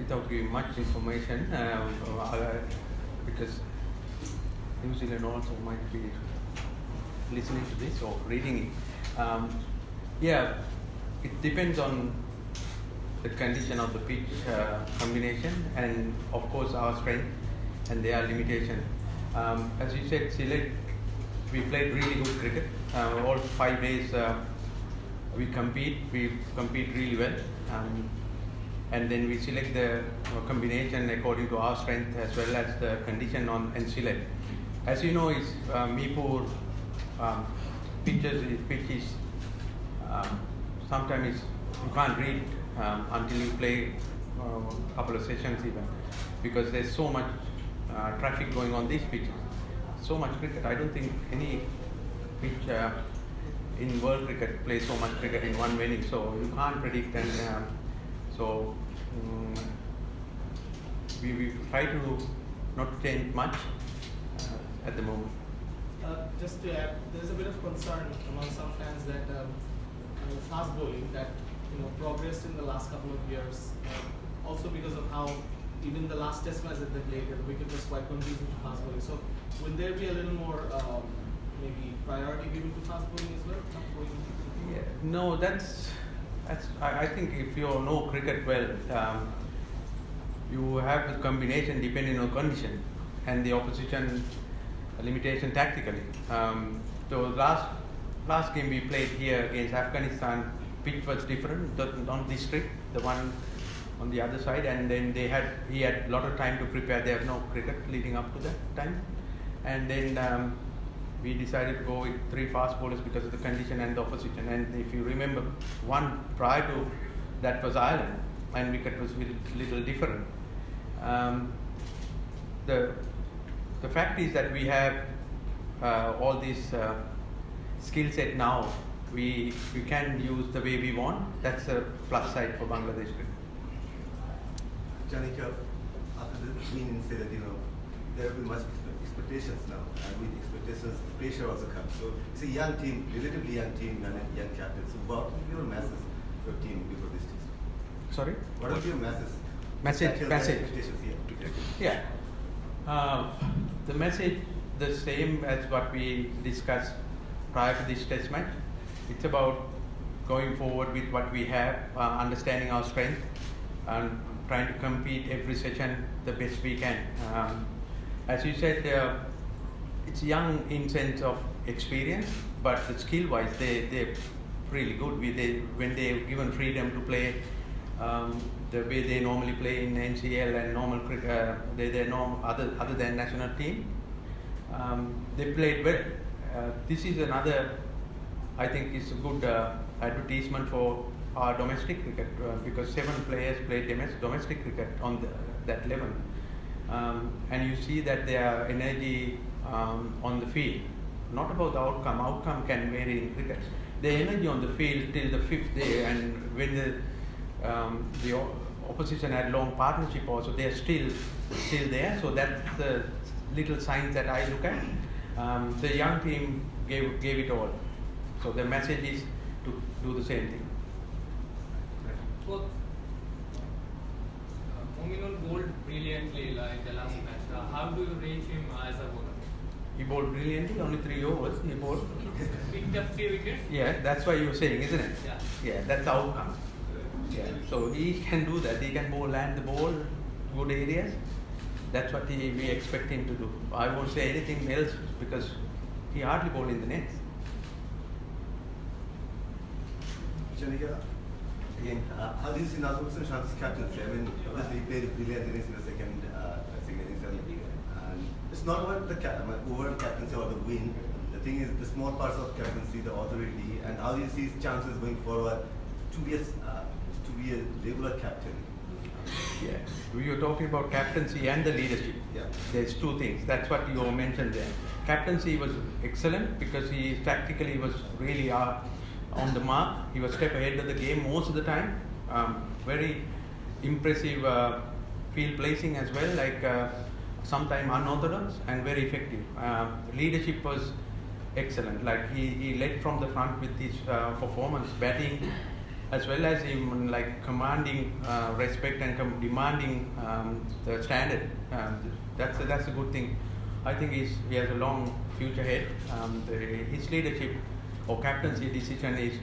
without giving much information, because New Zealand also might be listening to this or reading it. It depends on the condition of the pitch combination and of course our strength and their limitation. As you said, Sylhet, we played really good cricket. All 5 days we compete really well. And then we select the combination according to our strength as well as the condition on Sylhet. As you know, is Meepur pitch is sometimes you can't read until you play a couple of sessions even, because there's so much traffic going on these pitches. So much cricket. I don't think any pitch in world cricket plays so much cricket in one venue, so you can't predict. And we try to not change much at the moment. Just to add, there's a bit of concern among some fans that fast bowling that progressed in the last couple of years, also because of how even the last test match that they played, the wicket was quite confusing to fast bowling. So will there be a little more maybe priority given to fast bowling as well? Yeah, no, that's I think if you know cricket well, you have the combination depending on condition and the opposition limitation tactically. So last game we played here against Afghanistan, pitch was different, not this strict, the one on the other side, and then he had a lot of time to prepare. There was no cricket leading up to that time, and then we decided to go with 3 fast bowlers because of the condition and the opposition. And if you remember, one prior to that was Ireland, and wicket was a little different. The fact is that we have all this skill set now. We can use the way we want. That's a plus side for Bangladesh cricket. Janika, after the win in Sylhet, there will be much expectations now, and with expectations, pressure also comes. So it's a young team, relatively young team, and a young captain. So what will be your message to your team before this test? Sorry? What are your message? Message. Yeah. The message the same as what we discussed prior to this test match. It's about going forward with what we have, understanding our strength, and trying to compete every session the best we can. As you said, it's young in sense of experience, but the skill-wise, they're really good. When they're given freedom to play the way they normally play in NCL and normal cricket, other than national team, they played well. This is another, I think, is a good advertisement for our domestic cricket, because 7 players play domestic cricket on that level, and you see that their energy on the field, not about the outcome. Outcome can vary in cricket. Their energy on the field till the 5th day, and when the opposition had long partnership also, they are still there. So that's the little signs that I look at. The young team gave it all. So the message is to do the same thing. Well, Mominul bowled brilliantly like the last match. How do you rate him as a bowler? He bowled brilliantly, only 3 overs. He bowled. Picked up 3 wickets. Yeah, that's why you were saying, isn't it? Yeah. Yeah, that's the outcome. Yeah, so he can do that. He can land the ball, good areas. That's what we expect him to do. I won't say anything else because he hardly bowled in the nets. Janika, again, how do you see Hathurusingha's captaincy? I mean, obviously he played brilliant innings in the second innings, and it's not about the overall captaincy or the win. The thing is the small parts of captaincy, the authority, and how do you see his chances going forward to be a regular captain? Yeah, we were talking about captaincy and the leadership. Yeah. There's 2 things. That's what you mentioned there. Captaincy was excellent because he tactically was really on the mark. He was step ahead of the game most of the time. Very impressive field placing as well, like sometimes unorthodox and very effective. Leadership was excellent. Like he led from the front with his performance, batting as well as even like commanding respect and demanding the standard. That's a good thing. I think he has a long future ahead. His leadership or captaincy decision is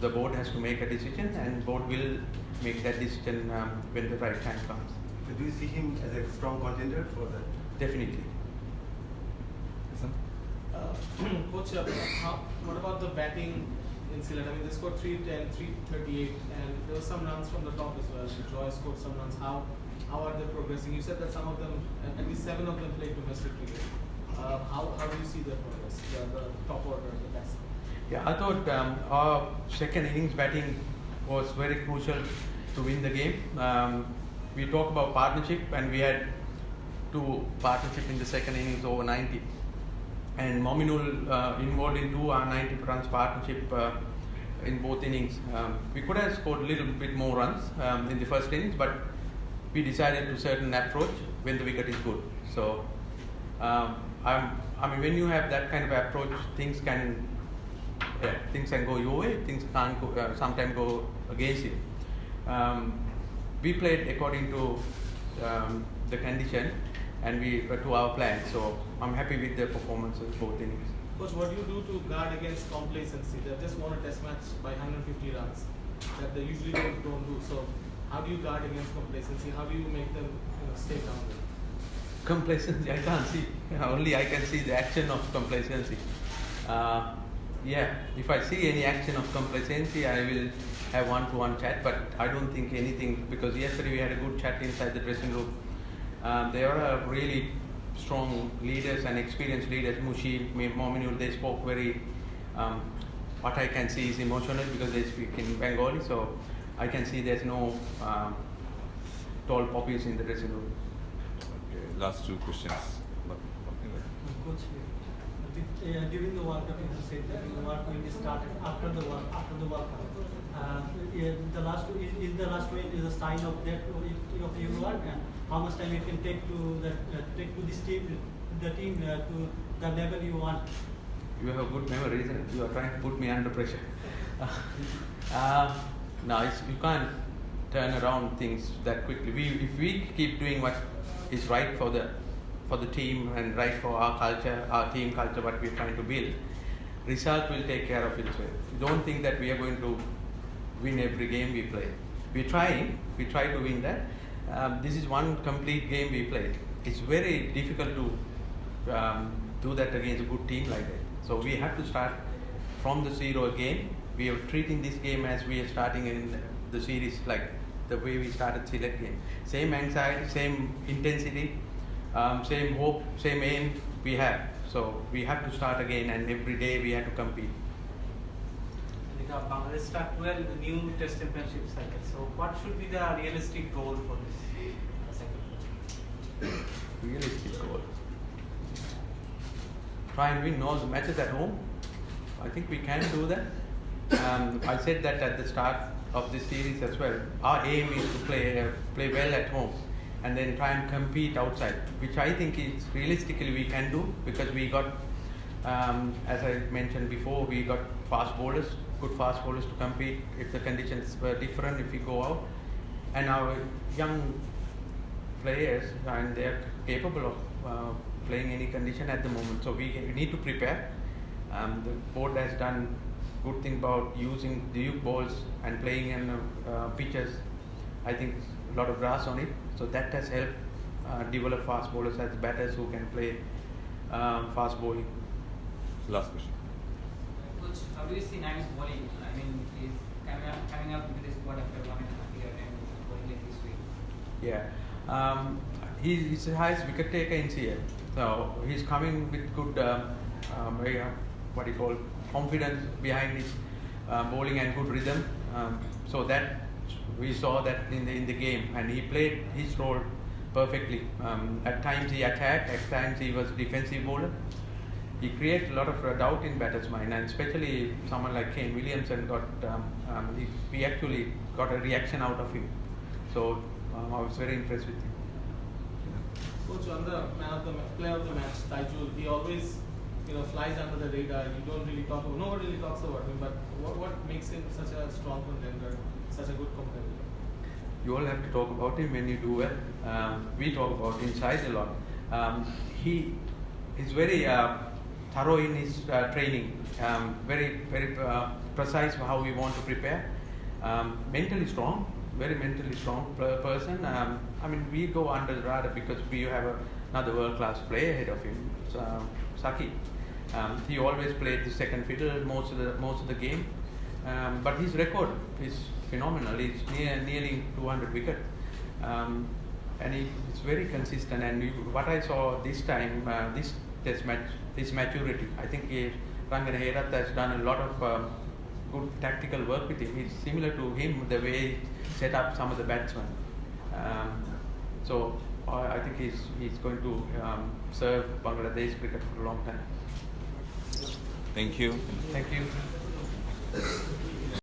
the board has to make a decision, and board will make that decision when the right time comes. So do you see him as a strong contender for that? Definitely. Coach, what about the batting in Ceylon? I mean, they scored 310, 338, and there were some runs from the top as well. Joy scored some runs. How are they progressing? You said that some of them, at least 7 of them, played domestic cricket. How do you see their progress? The top order, the best. Yeah, I thought our second innings batting was very crucial to win the game. We talked about partnership, and we had 2 partnership in the second innings over 90. And Mominul involved in 2 90 runs partnership in both innings. We could have scored a little bit more runs in the first innings, but we decided to certain approach when the wicket is good. So, I mean, when you have that kind of approach, things can go your way. Things can't go, sometimes go against you. We played according to the condition and we to our plan. So I'm happy with the performance of both innings. Coach, what do you do to guard against complacency? They just won a test match by 150 runs that they usually don't do. So how do you guard against complacency? How do you make them stay down there? Complacency, I can't see. Only I can see the action of complacency. If I see any action of complacency, I will have one-to-one chat. But I don't think anything, because yesterday we had a good chat inside the dressing room. They are really strong leaders and experienced leaders. Mushi, Mominul, they spoke very. What I can see is emotional because they speak in Bengali. So I can see there's no tall poppies in the dressing room. Okay, last 2 questions. Coach, during the World Cup, you said that the work will be started after the World Cup. The last win is a sign of that of your work, and how much time it can take to this team, the team to the level you want. You have a good memory, isn't it? You are trying to put me under pressure. No, you can't turn around things that quickly. If we keep doing what is right for the team and right for our culture, our team culture, what we're trying to build, result will take care of itself. Don't think that we are going to win every game we play. We try to win that. This is one complete game we played. It's very difficult to do that against a good team like that. So we have to start from the zero again. We are treating this game as we are starting in the series, like the way we started select game. Same anxiety, same intensity, same hope, same aim we have. So we have to start again, and every day we have to compete. Bangladesh start well in the new Test Championship cycle. So what should be the realistic goal for this cycle? Realistic goal. Try and win all the matches at home. I think we can do that. I said that at the start of this series as well. Our aim is to play well at home and then try and compete outside, which I think is realistically we can do, because we got, as I mentioned before, we got good fast bowlers to compete if the conditions were different, if we go out. And our young players, and they are capable of playing any condition at the moment. So we need to prepare. The board has done good thing about using Duke balls and playing in pitches. I think a lot of grass on it. So that has helped develop fast bowlers as batters who can play fast bowling. Last question. Coach, how do you see Naim's bowling? I mean, he's coming up with this squad after 1.5 years and bowling like this way. Yeah. He's the highest wicket taker in CL. So he's coming with good, confidence behind his bowling and good rhythm. So that we saw that in the game, and he played his role perfectly. At times he attacked, at times he was defensive bowler. He created a lot of doubt in batters' mind, and especially someone like Kane Williamson got he actually got a reaction out of him. So I was very impressed with him. Coach, on the player of the match, Taijul, he always flies under the radar. You don't really talk about, nobody really talks about him. But what makes him such a strong contender, such a good competitor? You all have to talk about him when you do well. We talk about inside a lot. He is very thorough in his training, very precise how we want to prepare. Mentally strong, very mentally strong person. I mean, we go under the radar because we have another world-class player ahead of him, Saki. He always played the second fiddle most of the game, but his record is phenomenal. He's nearly 200 wickets, and he's very consistent. And what I saw this time, this test match, his maturity. I think Rangana Herath has done a lot of good tactical work with him. It's similar to him, the way he set up some of the batsmen. So I think he's going to serve Bangladesh cricket for a long time. Thank you. Thank you.